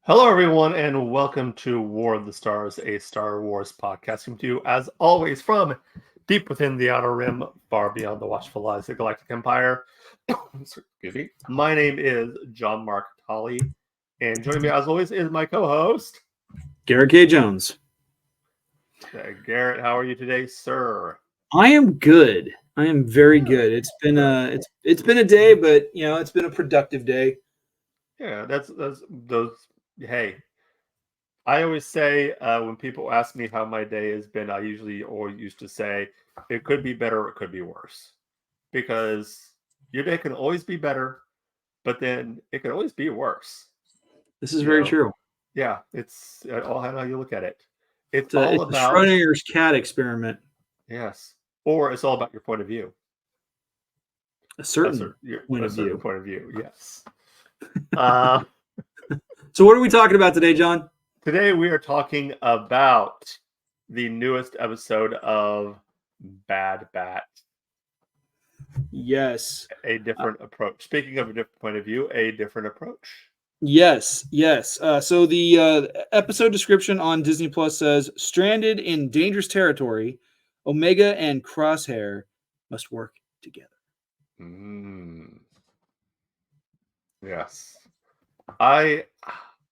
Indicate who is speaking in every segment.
Speaker 1: Hello, everyone, and welcome to War of the Stars, a Star Wars podcast. Coming to you, as always, from deep within the Outer Rim, far beyond the watchful eyes of the Galactic Empire. Excuse me. My name is John Mark Tolley, and joining me, as always, is my co-host,
Speaker 2: Garrett K. Jones.
Speaker 1: Garrett. How are you today, sir?
Speaker 2: I am good. I am very good. It's been a day, but it's been a productive day.
Speaker 1: Yeah, that's those. Hey, I always say when people ask me how my day has been, I usually or used to say it could be better, or it could be worse, because your day can always be better, but then it can always be worse.
Speaker 2: This is
Speaker 1: You
Speaker 2: very
Speaker 1: know,
Speaker 2: true.
Speaker 1: yeah, it's all how you look at it. It's
Speaker 2: It's a
Speaker 1: all
Speaker 2: it's a
Speaker 1: about
Speaker 2: Schrodinger's cat experiment.
Speaker 1: yes, or it's all about your point of view,
Speaker 2: A certain point
Speaker 1: a
Speaker 2: of
Speaker 1: certain
Speaker 2: view.
Speaker 1: point of view. Yes. Uh,
Speaker 2: So what are we talking about today, John?
Speaker 1: Today we are talking about the newest episode of Bad Batch.
Speaker 2: Yes.
Speaker 1: A different approach. Speaking of a different point of view, a different approach.
Speaker 2: Yes. So the episode description on Disney Plus says, "Stranded in dangerous territory, Omega and Crosshair must work together."
Speaker 1: Mm, yes. I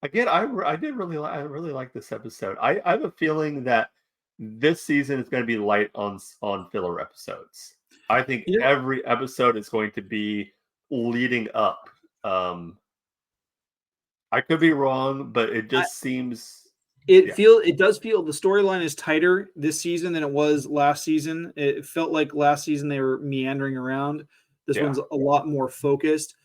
Speaker 1: again, I did I really like this episode. I have a feeling that this season is going to be light on filler episodes. I think
Speaker 2: You know,
Speaker 1: every episode is going to be leading up. Um, I could be wrong, but it
Speaker 2: I,
Speaker 1: just seems yeah,
Speaker 2: it does feel the storyline is tighter this season than it was last season. It felt like last season they were meandering around. This
Speaker 1: yeah,
Speaker 2: one's a lot more focused.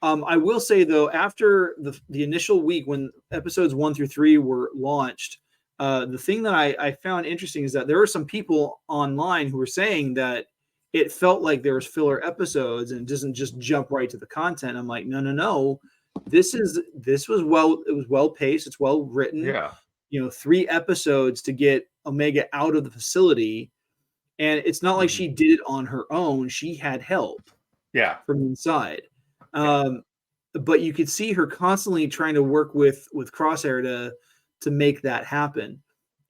Speaker 2: I will say though, after the initial week when episodes 1 through 3 were launched, the thing that I found interesting is that there were some people online who were saying that it felt like there was filler episodes and it doesn't just jump right to the content. I'm like, no. It was well paced. It's well written.
Speaker 1: yeah,
Speaker 2: 3 episodes to get Omega out of the facility. And it's not like
Speaker 1: mhm,
Speaker 2: she did it on her own. She had help
Speaker 1: yeah,
Speaker 2: from inside.
Speaker 1: yeah,
Speaker 2: Um, but you could see her constantly trying to work with Crosshair to make that happen.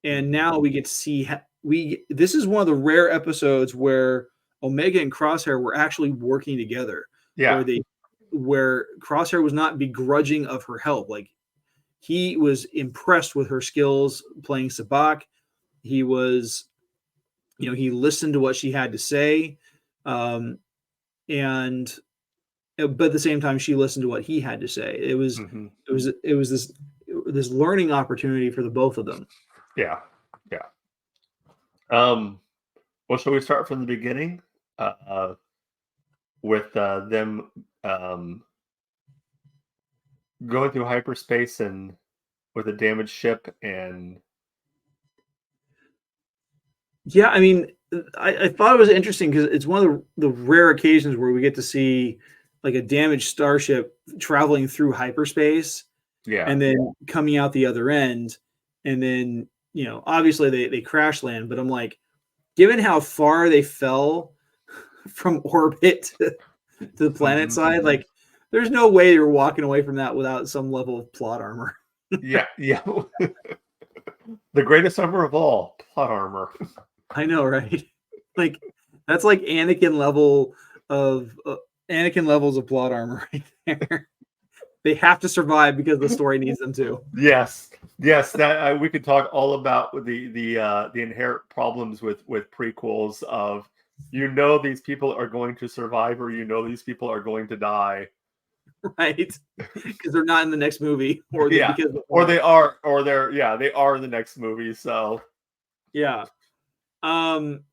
Speaker 2: And
Speaker 1: mhm,
Speaker 2: now we get to see we this is one of the rare episodes where Omega and Crosshair were actually working together,
Speaker 1: yeah,
Speaker 2: where they where Crosshair was not begrudging of her help. Like he was impressed with her skills playing sabak. He was, he listened to what she had to say, um, and but at the same time, she listened to what he had to say.
Speaker 1: mhm,
Speaker 2: It was this learning opportunity for the both of them.
Speaker 1: yeah, yeah. Um, well, shall we start from the beginning? Uh, with them going through hyperspace and with a damaged ship and
Speaker 2: Yeah, I mean, I thought it was interesting because it's one of the rare occasions where we get to see like a damaged starship traveling through hyperspace
Speaker 1: yeah,
Speaker 2: and then coming out the other end, and then obviously they crash land. But I'm like, given how far they fell from orbit to the planet
Speaker 1: mhm,
Speaker 2: side,
Speaker 1: mhm.
Speaker 2: like there's no way you're walking away from that without some level of plot armor.
Speaker 1: Yeah, yeah. The greatest armor of all, plot armor.
Speaker 2: I know, right? Like that's like of Anakin levels of plot armor right there. They have to survive because the story needs them to.
Speaker 1: Yes, yes. That we could talk all about the inherent problems with prequels of these people are going to survive or these people are going to die.
Speaker 2: Right? Because they're not in the next movie, or they
Speaker 1: Yeah,
Speaker 2: because
Speaker 1: or they are, or they're yeah, they are in the next movie. So
Speaker 2: yeah. Um,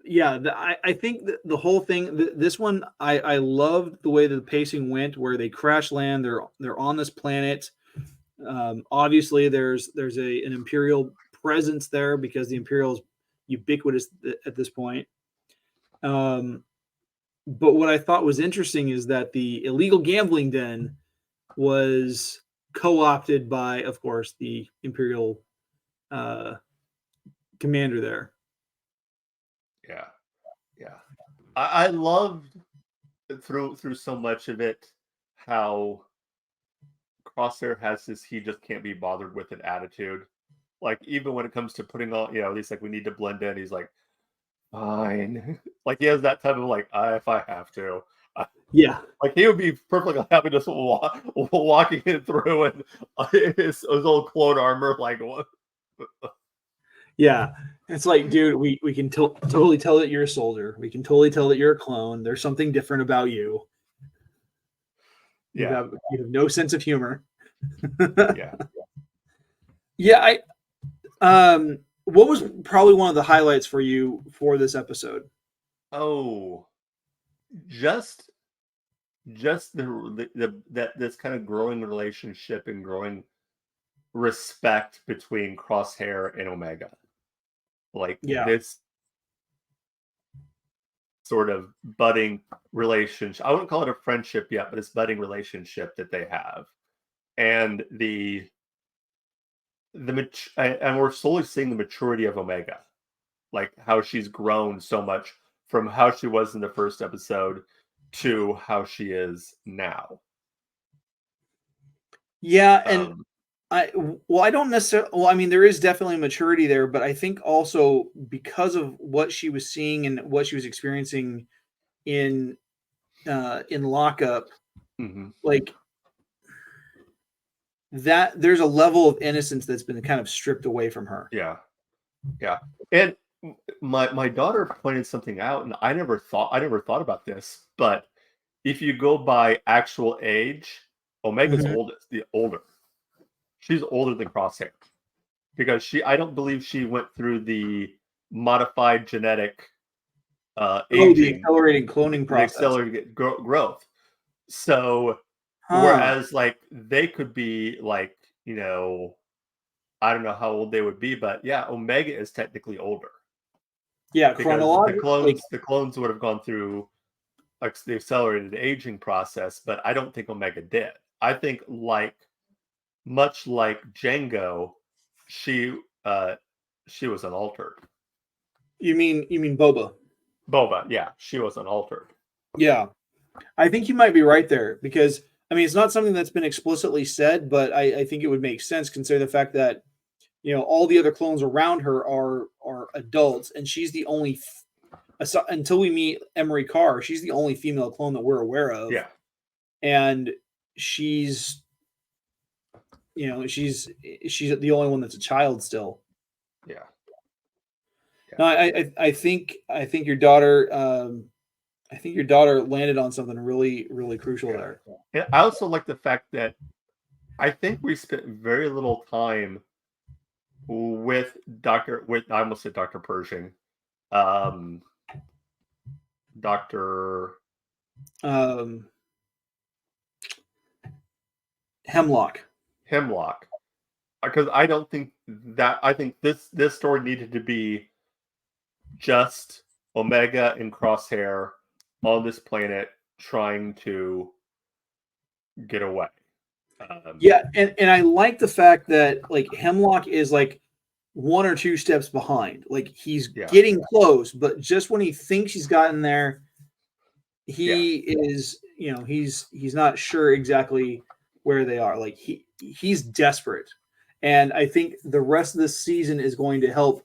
Speaker 2: yeah, I think the whole thing, this one, I loved the way that the pacing went, where they crash land. They're on this planet. Obviously, there's an Imperial presence there because the Imperial is ubiquitous at this point. Um, but what I thought was interesting is that the illegal gambling den was co-opted by, of course, the Imperial uh, commander there.
Speaker 1: yeah, yeah. I loved through so much of it how Crosshair has this he just can't be bothered with an attitude. Like even when it comes to putting on, at least like we need to blend in, he's like, fine. Like he has that type of like, if I have to.
Speaker 2: Yeah.
Speaker 1: Like he would be perfectly happy just walking it through and his old clone armor, like what?
Speaker 2: Yeah. It's like, dude, we can totally tell that you're a soldier. We can totally tell that you're a clone. There's something different about you. You
Speaker 1: Yeah,
Speaker 2: have no sense of humor.
Speaker 1: yeah.
Speaker 2: Yeah, what was probably one of the highlights for you for this episode?
Speaker 1: Oh, just that this kind of growing relationship and growing respect between Crosshair and Omega. Like
Speaker 2: Yeah.
Speaker 1: this sort of budding relationship. I wouldn't call it a friendship yet, but it's budding relationship that they have. And and we're slowly seeing the maturity of Omega, like how she's grown so much from how she was in the first episode to how she is now.
Speaker 2: Yeah, and
Speaker 1: Um,
Speaker 2: I don't necessarily. Well, I mean, there is definitely maturity there, but I think also because of what she was seeing and what she was experiencing in lockup,
Speaker 1: mhm,
Speaker 2: like that, there's a level of innocence that's been kind of stripped away from her.
Speaker 1: yeah, yeah. And my daughter pointed something out, and I never thought about this, but if you go by actual age, Omega's
Speaker 2: Mhm.
Speaker 1: older. She's older than Crosshair because I don't believe she went through the modified genetic
Speaker 2: Oh, the
Speaker 1: aging,
Speaker 2: accelerating cloning
Speaker 1: the
Speaker 2: process.
Speaker 1: accelerated growth. So
Speaker 2: Huh.
Speaker 1: whereas like they could be like, I don't know how old they would be, but yeah, Omega is technically older
Speaker 2: Yeah,
Speaker 1: because
Speaker 2: chronological. Like,
Speaker 1: the clones would have gone through like the accelerated aging process, but I don't think Omega did. I think much like Django, she uh she was unaltered.
Speaker 2: you mean Boba?
Speaker 1: Boba, yeah, she was unaltered.
Speaker 2: Yeah, I think you might be right there because I mean it's not something that's been explicitly said, but I think it would make sense considering the fact that all the other clones around her are adults, and she's the only until we meet Emery Carr, she's the only female clone that we're aware of,
Speaker 1: Yeah,
Speaker 2: and she's she's the only one that's a child still.
Speaker 1: yeah, yeah.
Speaker 2: No, I think your daughter I think your daughter landed on something really really crucial
Speaker 1: Yeah.
Speaker 2: there.
Speaker 1: And I also like the fact that I think we spent very little time with I almost said Dr. Pershing. Um Dr.
Speaker 2: Um, Hemlock.
Speaker 1: Hemlock. Because I don't think that I think this story needed to be just Omega and Crosshair on this planet trying to get away.
Speaker 2: Yeah, and I like the fact that like Hemlock is like one or two steps behind. Like he's
Speaker 1: Yeah,
Speaker 2: getting close, but just when he thinks he's gotten there,
Speaker 1: yeah,
Speaker 2: he is, he's not sure exactly where they are. Like he's desperate. And I think the rest of this season is going to help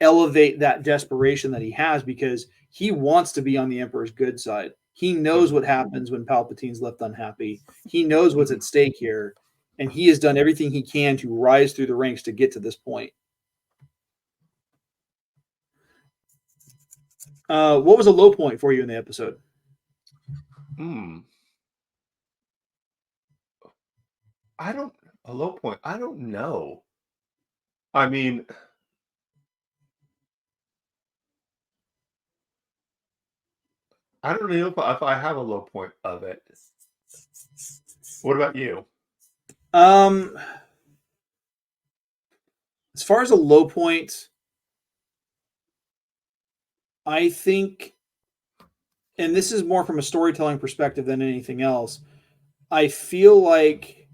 Speaker 2: elevate that desperation that he has because he wants to be on the Emperor's good side. He knows
Speaker 1: mhm,
Speaker 2: what happens when Palpatine's left unhappy. He knows what's
Speaker 1: mhm.
Speaker 2: at stake here, and he has done everything he can to rise through the ranks to get to this point. What was a low point for you in the episode?
Speaker 1: Hmm. I don't a low point. I don't know. I mean, I don't know if I have a low point of it. What about you?
Speaker 2: Um, as far as a low point, I think, and this is more from a storytelling perspective than anything else, I feel like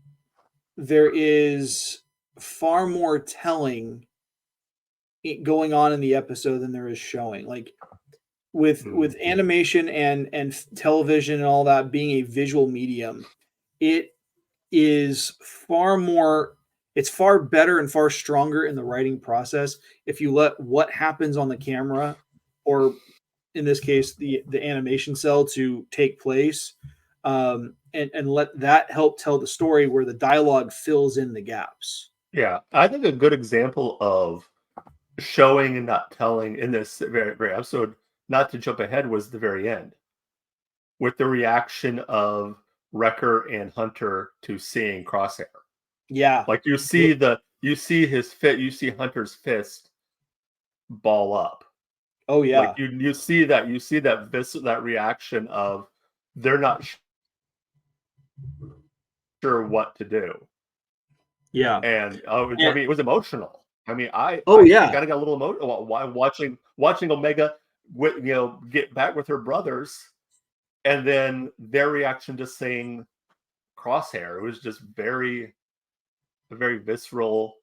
Speaker 2: there is far more telling going on in the episode than there is showing. Like with
Speaker 1: Mm,
Speaker 2: animation and television and all that being a visual medium, it is far more. It's far better and far stronger in the writing process if you let what happens on the camera, or in this case, the animation cell, to take place, and let that help tell the story where the dialogue fills in the gaps.
Speaker 1: Yeah, I think a good example of showing and not telling in this very episode, not to jump ahead, was the very end with the reaction of Wrecker and Hunter to seeing Crosshair.
Speaker 2: Yeah.
Speaker 1: Like you see his fit, you see Hunter's fist ball up.
Speaker 2: Oh
Speaker 1: Like
Speaker 2: yeah.
Speaker 1: you see that reaction of they're not sure what to do.
Speaker 2: Yeah.
Speaker 1: And I
Speaker 2: And,
Speaker 1: mean, it was emotional. I mean,
Speaker 2: oh
Speaker 1: I
Speaker 2: yeah.
Speaker 1: kind of got a little emotional while watching Omega, get back with her brothers, and then their reaction to seeing Crosshair. It was just very visceral,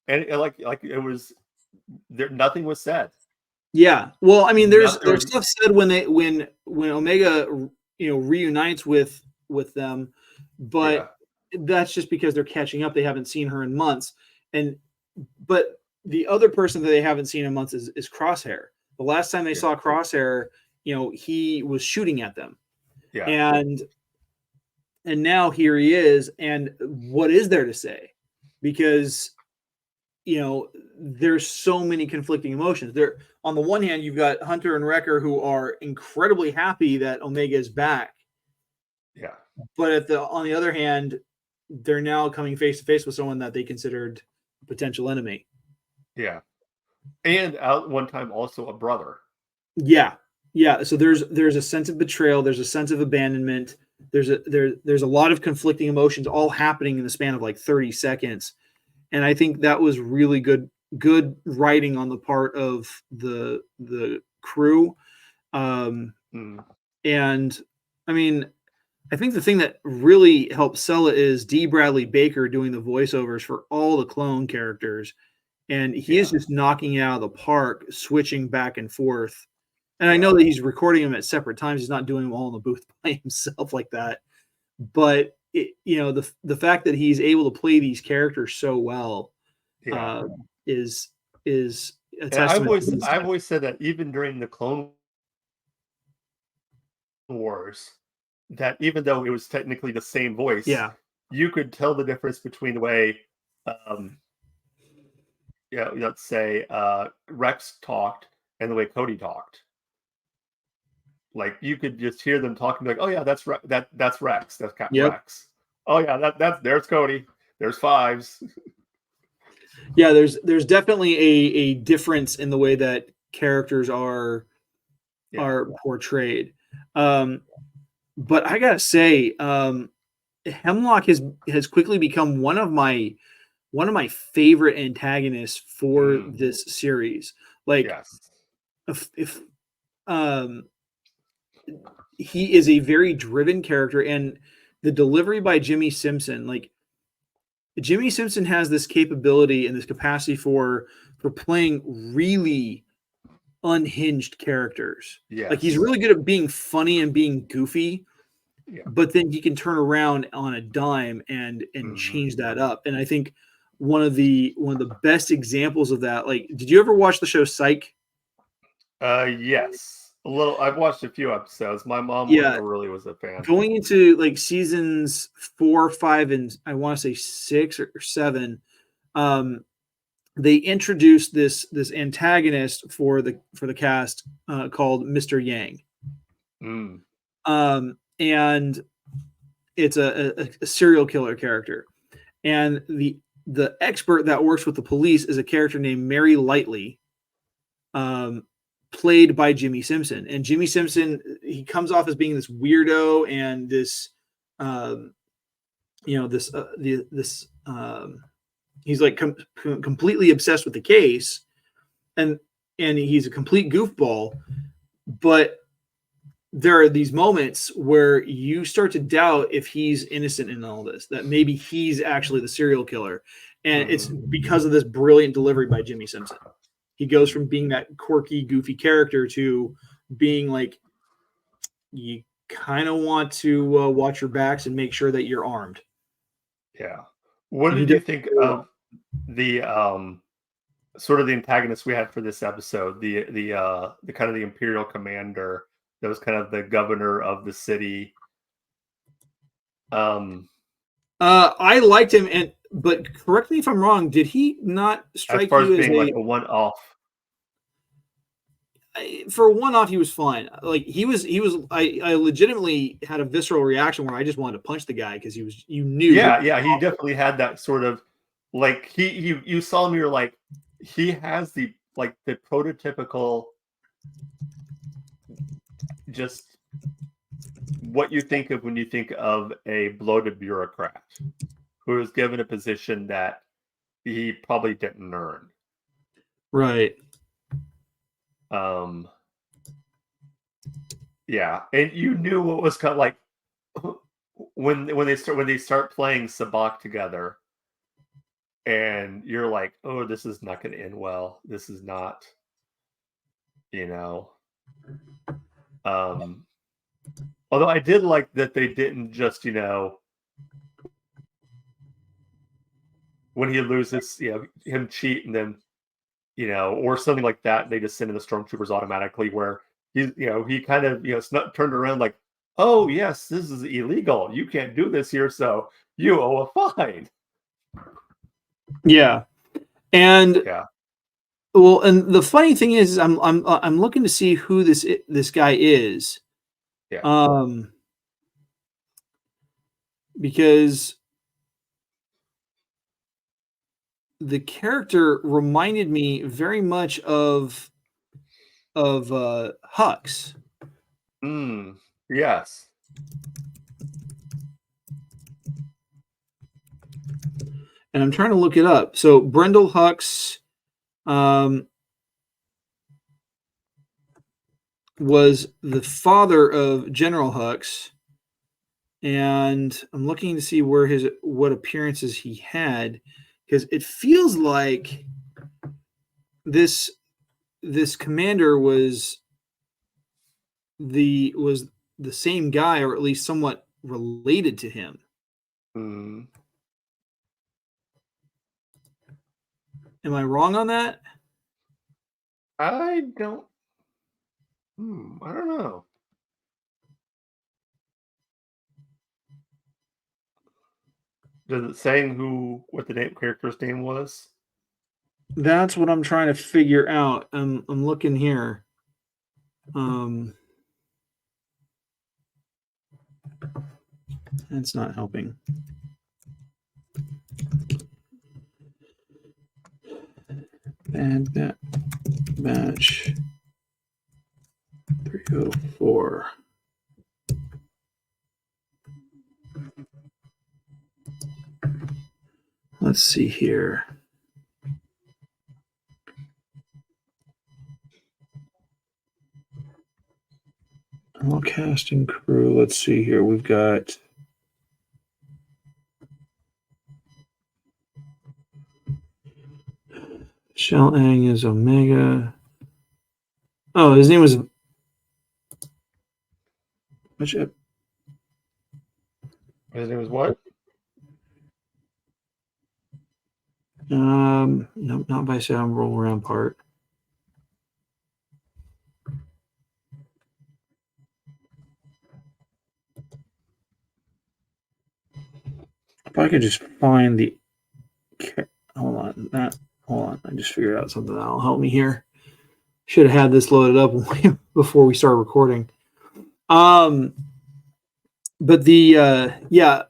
Speaker 1: and like it was there. Nothing was said.
Speaker 2: Yeah. Well, I mean,
Speaker 1: Not there
Speaker 2: there's
Speaker 1: was.
Speaker 2: stuff said when Omega reunites with them,
Speaker 1: Yeah,
Speaker 2: but that's just because they're catching up. They haven't seen her in months, and but the other person that they haven't seen in months is Crosshair. The last time they
Speaker 1: yeah,
Speaker 2: saw Crosshair, he was shooting at them,
Speaker 1: yeah,
Speaker 2: and now here he is, and what is there to say? Because there's so many conflicting emotions. There, on the one hand, you've got Hunter and Wrecker who are incredibly happy that Omega is back,
Speaker 1: yeah,
Speaker 2: but on the other hand, they're now coming face to face with someone that they considered a potential enemy.
Speaker 1: yeah. And out one time also a brother.
Speaker 2: Yeah, yeah. So there's a sense of betrayal. There's a sense of abandonment. There's a lot of conflicting emotions all happening in the span of like 30 seconds, and I think that was really good writing on the part of the crew.
Speaker 1: Mm,
Speaker 2: And I mean, I think the thing that really helps sell it is D. Bradley Baker doing the voiceovers for all the clone characters, and he is
Speaker 1: yeah,
Speaker 2: just knocking it out of the park, switching back and forth. And I
Speaker 1: yeah,
Speaker 2: know that he's recording them at separate times; he's not doing them all in the booth by himself like that. But the fact that he's able to play these characters so well,
Speaker 1: yeah.
Speaker 2: uh, is is a
Speaker 1: And
Speaker 2: testament to his
Speaker 1: I've
Speaker 2: gift.
Speaker 1: always said that even during the Clone Wars, that even though it was technically the same voice,
Speaker 2: Yeah.
Speaker 1: you could tell the difference between the way, um, let's say Rex talked and the way Cody talked. Like you could just hear them talking, like, "Oh yeah, that's Rex. That's
Speaker 2: Yep.
Speaker 1: Rex. Oh yeah, that's there's Cody. There's Fives."
Speaker 2: Yeah, there's definitely a difference in the way that characters
Speaker 1: Yeah.
Speaker 2: are portrayed. Um, but I gotta say, Hemlock has quickly become one of my favorite antagonists for
Speaker 1: Mm,
Speaker 2: this series. Like,
Speaker 1: yes.
Speaker 2: if um, he is a very driven character, and the delivery by Jimmy Simpson, like Jimmy Simpson has this capability and this capacity for playing really unhinged characters. Like he's
Speaker 1: Yes.
Speaker 2: really good at being funny and being goofy,
Speaker 1: Yeah.
Speaker 2: but then he can turn around on a dime and
Speaker 1: Hmm.
Speaker 2: change that up. And I think one of the best examples of that, like, did you ever watch the show Psych?
Speaker 1: Yes. A little. I've watched a few episodes. My mom
Speaker 2: Yeah,
Speaker 1: never really was a fan.
Speaker 2: going into like seasons 4, 5, and I want to say 6 or 7, um, they introduced this antagonist for the cast, called Mr. Yang.
Speaker 1: Mm,
Speaker 2: And it's a serial killer character. And the expert that works with the police is a character named Mary Lightly, um, played by Jimmy Simpson. And Jimmy Simpson, he comes off as being this weirdo and this, um, this he's like completely obsessed with the case, and he's a complete goofball. But there are these moments where you start to doubt if he's innocent in all this, that maybe he's actually the serial killer. And it's
Speaker 1: hmm.
Speaker 2: because of this brilliant delivery by Jimmy Simpson. He goes from being that quirky, goofy character to being like, you kind of want to watch your backs and make sure that you're armed.
Speaker 1: Yeah. What
Speaker 2: And he
Speaker 1: did
Speaker 2: does
Speaker 1: you think
Speaker 2: very well.
Speaker 1: of the sort of the antagonist we had for this episode? The kind of the Imperial commander that was kind of the governor of the city. Um
Speaker 2: I liked him, but correct me if I'm wrong. Did he not
Speaker 1: as
Speaker 2: strike
Speaker 1: far as
Speaker 2: you as
Speaker 1: being like a one-off.
Speaker 2: for one off? He was fine. Like he was. I legitimately had a visceral reaction where I just wanted to punch the guy because he was. You knew.
Speaker 1: Yeah, yeah, he definitely had that sort of like he you saw him, you're like, he has the like the prototypical just what you think of when you think of a bloated bureaucrat who is given a position that he probably didn't earn.
Speaker 2: Right.
Speaker 1: Um, yeah, and you knew what was kind of like when they start playing Sabak together, and you're like, oh, this is not going to end well. This is not, you know. Um, although I did like that they didn't just, when he loses, him cheat and then or something like that. They just send in the stormtroopers automatically. Where he kind of turned around like, oh yes, this is illegal. You can't do this here, so you owe a fine.
Speaker 2: Yeah. And
Speaker 1: Yeah,
Speaker 2: well, and the funny thing is, I'm looking to see who this guy is,
Speaker 1: yeah.
Speaker 2: um, because the character reminded me very much of Hux.
Speaker 1: Yes.
Speaker 2: And I'm trying to look it up. So Brendel Hux um, was the father of General Hux, and I'm looking to see what appearances he had, because it feels like this this commander was the same guy, or at least somewhat related to him.
Speaker 1: Mm.
Speaker 2: Am I wrong on that?
Speaker 1: I don't. I don't know. Does it saying what the character's name was?
Speaker 2: That's what I'm trying to figure out. I'm looking here. Um, that's not helping. Bad Batch 304. Let's see here. All cast and crew. Let's see here. We've got Shell Ang is Omega. Oh, his name was. Which,
Speaker 1: His name was what?
Speaker 2: no, not by sound roll around part. If I could just find the. Hold on, hold on. I just figured out something that'll help me here. Should have had this loaded up before we start recording. But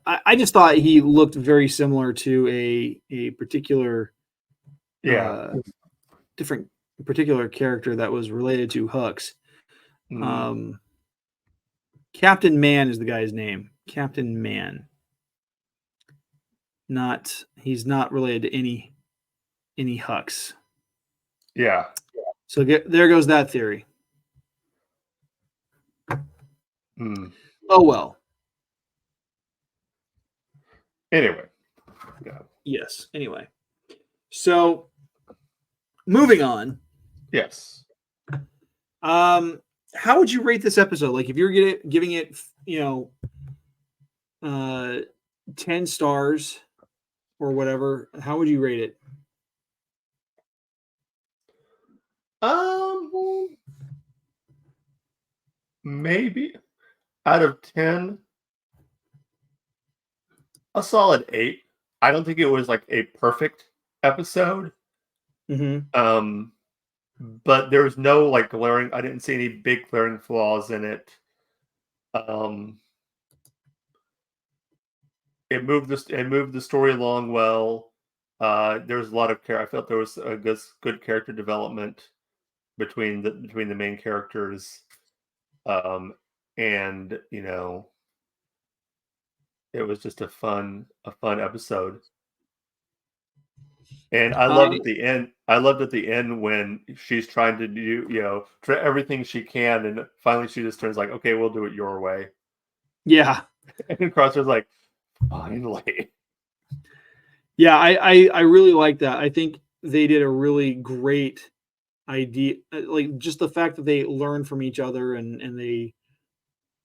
Speaker 2: I just thought he looked very similar to a particular
Speaker 1: Yeah.
Speaker 2: different particular character that was related to Hux.
Speaker 1: Mm.
Speaker 2: Captain Man is the guy's name. Captain Man. He's not related to any Hux.
Speaker 1: Yeah.
Speaker 2: So there goes that theory.
Speaker 1: Mm.
Speaker 2: Oh well.
Speaker 1: Anyway. Yeah.
Speaker 2: Yes. Anyway. So moving on.
Speaker 1: Yes.
Speaker 2: How would you rate this episode? Like if you were giving it, 10 stars, or whatever, how would you rate it?
Speaker 1: Maybe out of 10, a solid 8. I don't think it was like a perfect episode.
Speaker 2: Mm-hmm.
Speaker 1: Um, but there was no like glaring. I didn't see any big glaring flaws in it. Um, it moved the story along well. There was a lot of care. I felt there was a good character development between the main characters. And it was just a fun episode. And I loved
Speaker 2: I
Speaker 1: at the end. I loved at the end when she's trying to do, try everything she can, and finally she just turns like, "Okay, we'll do it your way."
Speaker 2: Yeah.
Speaker 1: And Crosshair's like, "Finally."
Speaker 2: Yeah, I really like that. I think they did a really great idea, like just the fact that they learned from each other and
Speaker 1: Yeah,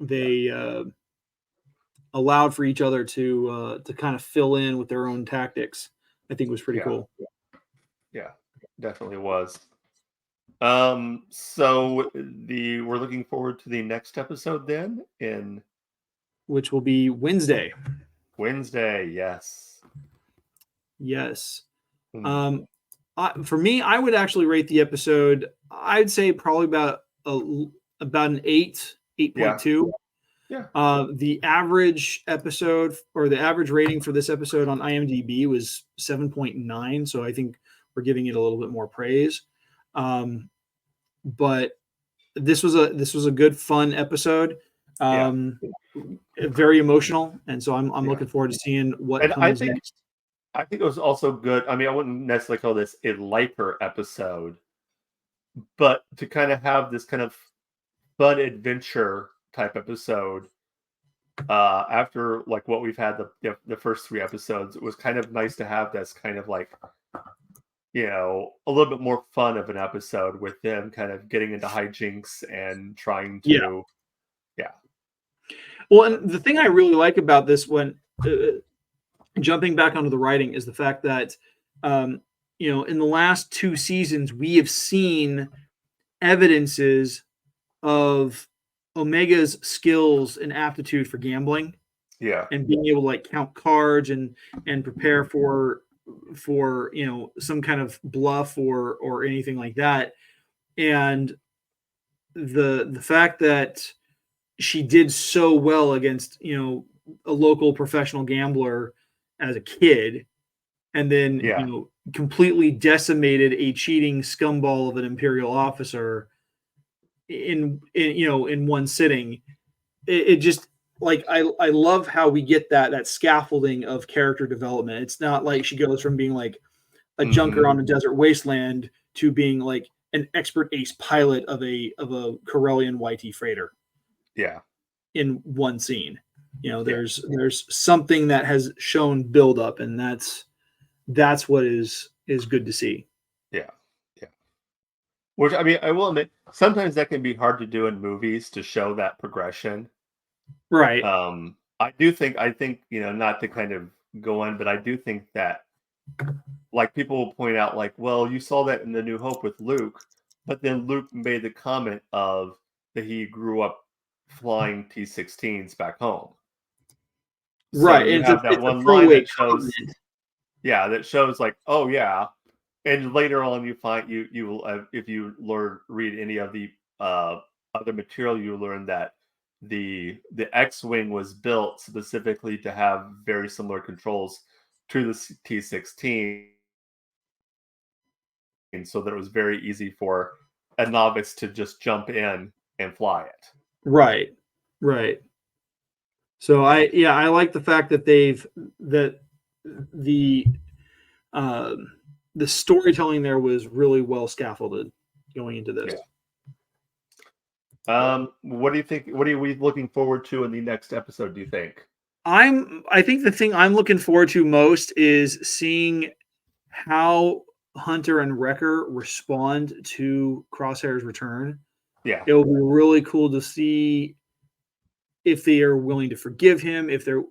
Speaker 2: they allowed for each other to kind of fill in with their own tactics. I think was pretty
Speaker 1: yeah,
Speaker 2: cool.
Speaker 1: yeah, definitely was. So the we're looking forward to the next episode then in
Speaker 2: Which will be Wednesday.
Speaker 1: Wednesday. Yes.
Speaker 2: Yes.
Speaker 1: Mm,
Speaker 2: Um, for me, I would actually rate the episode. I'd say probably about an 8,
Speaker 1: yeah,
Speaker 2: 8.2.
Speaker 1: yeah,
Speaker 2: The average episode or the average rating for this episode on IMDb was 7.9. So I think we're giving it a little bit more praise. But this was a good, fun episode.
Speaker 1: yeah,
Speaker 2: Um, Very emotional, and so I'm
Speaker 1: yeah.
Speaker 2: looking forward to seeing what
Speaker 1: And I
Speaker 2: comes
Speaker 1: think
Speaker 2: next.
Speaker 1: I think it was also good. I mean, I wouldn't necessarily call this a lighter episode, but to kind of have this kind of fun adventure type episode after like what we've had the first 3 episodes, it was kind of nice to have this kind of like a little bit more fun of an episode with them kind of getting into hijinks and trying
Speaker 2: Yeah.
Speaker 1: to yeah
Speaker 2: Well, and the thing I really like about this one, jumping back onto the writing, is the fact that, um, in the last 2 seasons, we have seen evidences of Omega's skills and aptitude for gambling
Speaker 1: yeah
Speaker 2: and being able to like count cards and prepare for some kind of bluff or anything like that. And the fact that she did so well against a local professional gambler as a kid, and then
Speaker 1: yeah
Speaker 2: completely decimated a cheating scumball of an imperial officer in one sitting. It just, like, I love how we get that scaffolding of character development. It's not like she goes from being like a junker
Speaker 1: hmm
Speaker 2: on a desert wasteland to being like an expert ace pilot of a Corellian YT freighter
Speaker 1: yeah
Speaker 2: in one scene.
Speaker 1: yeah
Speaker 2: There's something that has shown build up, and that's what is good to see.
Speaker 1: yeah yeah. Which I mean, I will admit, sometimes that can be hard to do in movies to show that progression.
Speaker 2: Right.
Speaker 1: I think, not to kind of go on, but I do think that like people will point out like, well, you saw that in The New Hope with Luke, but then Luke made the comment of that he grew up flying T-16s back home. So
Speaker 2: Right.
Speaker 1: you
Speaker 2: It's a
Speaker 1: have that
Speaker 2: it's a
Speaker 1: one line
Speaker 2: throwaway
Speaker 1: that shows,
Speaker 2: comment.
Speaker 1: yeah, that shows like, oh yeah, and later on you find you will if you read any of the other material, you learn that the X-wing was built specifically to have very similar controls to the T-16, so that it was very easy for a novice to just jump in and fly it.
Speaker 2: Right. Right. So I like the fact that that the um, the storytelling there was really well scaffolded going into this.
Speaker 1: Yeah. What do you think? What are we looking forward to in the next episode? Do you think?
Speaker 2: I think the thing I'm looking forward to most is seeing how Hunter and Wrecker respond to Crosshair's return.
Speaker 1: Yeah.
Speaker 2: It will be really cool to see if they are willing to forgive him, if they're,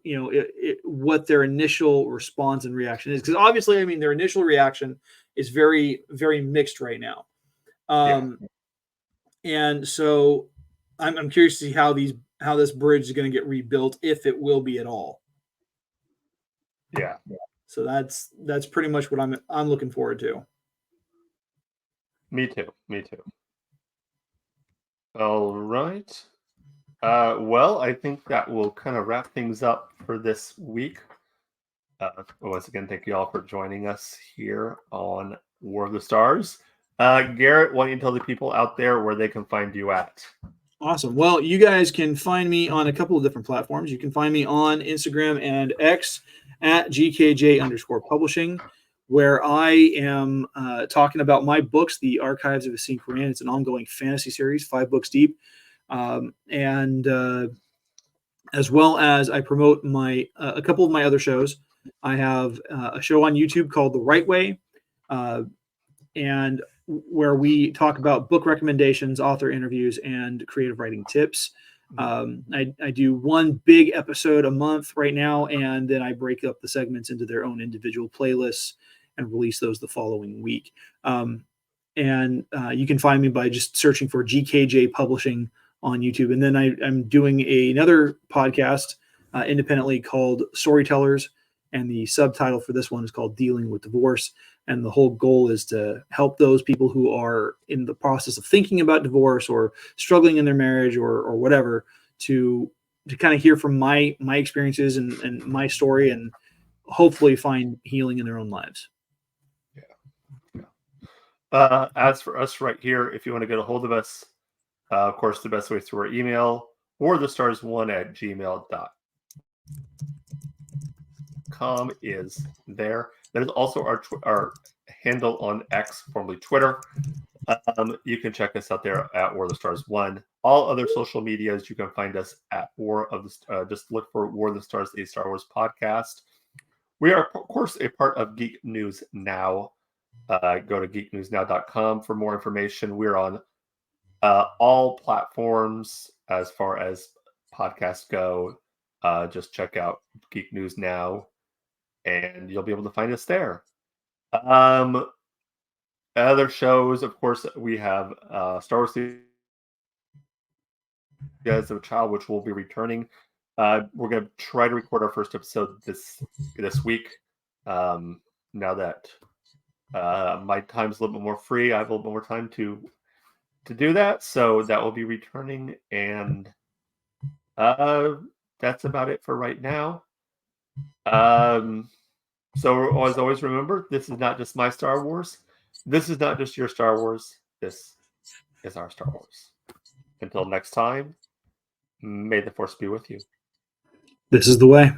Speaker 2: what their initial response and reaction is. Because obviously, I mean, their initial reaction is very, very mixed right now. And so I'm curious to see how this bridge is going to get rebuilt, if it will be at all.
Speaker 1: Yeah.
Speaker 2: So that's pretty much what I'm looking forward to.
Speaker 1: Me too. All right. Well, I think that will kind of wrap things up for this week. Once again, thank you all for joining us here on War of the Stars. Garrett, why don't you tell the people out there where they can find you at?
Speaker 2: Awesome. Well, you guys can find me on a couple of different platforms. You can find me on Instagram and X at GKJ_publishing, where I am talking about my books, The Archives of a Seen Korean. It's an ongoing fantasy series, 5 books deep. And as well as I promote a couple of my other shows. I have a show on YouTube called The Right Way, and where we talk about book recommendations, author interviews, and creative writing tips. I do one big episode a month right now, and then I break up the segments into their own individual playlists and release those the following week. And you can find me by just searching for GKJ Publishing on YouTube. And then I'm doing another podcast independently called Storytellers, and the subtitle for this one is called Dealing with Divorce. And the whole goal is to help those people who are in the process of thinking about divorce or struggling in their marriage or whatever to kind of hear from my experiences and my story, and hopefully find healing in their own lives.
Speaker 1: As for us right here, if you want to get a hold of us, of course, the best way is through our email, warthestars1@gmail.com is there. There's also our handle on X, formerly Twitter. You can check us out there at War of the Stars 1. All other social medias, you can find us at just look for War of the Stars, a Star Wars podcast. We are, of course, a part of Geek News Now. Go to geeknewsnow.com for more information. We're on all platforms as far as podcasts go. Just check out Geek News Now, and you'll be able to find us there. Other shows, of course, we have Star Wars as a Child, which will be returning. We're going to try to record our first episode this week. Now that my time's a little bit more free, I have a little bit more time to do that. So that will be returning, and that's about it for right now. So as always, remember, this is not just my Star Wars. This is not just your Star Wars. This is our Star Wars. Until next time, may the Force be with you.
Speaker 2: This is the way.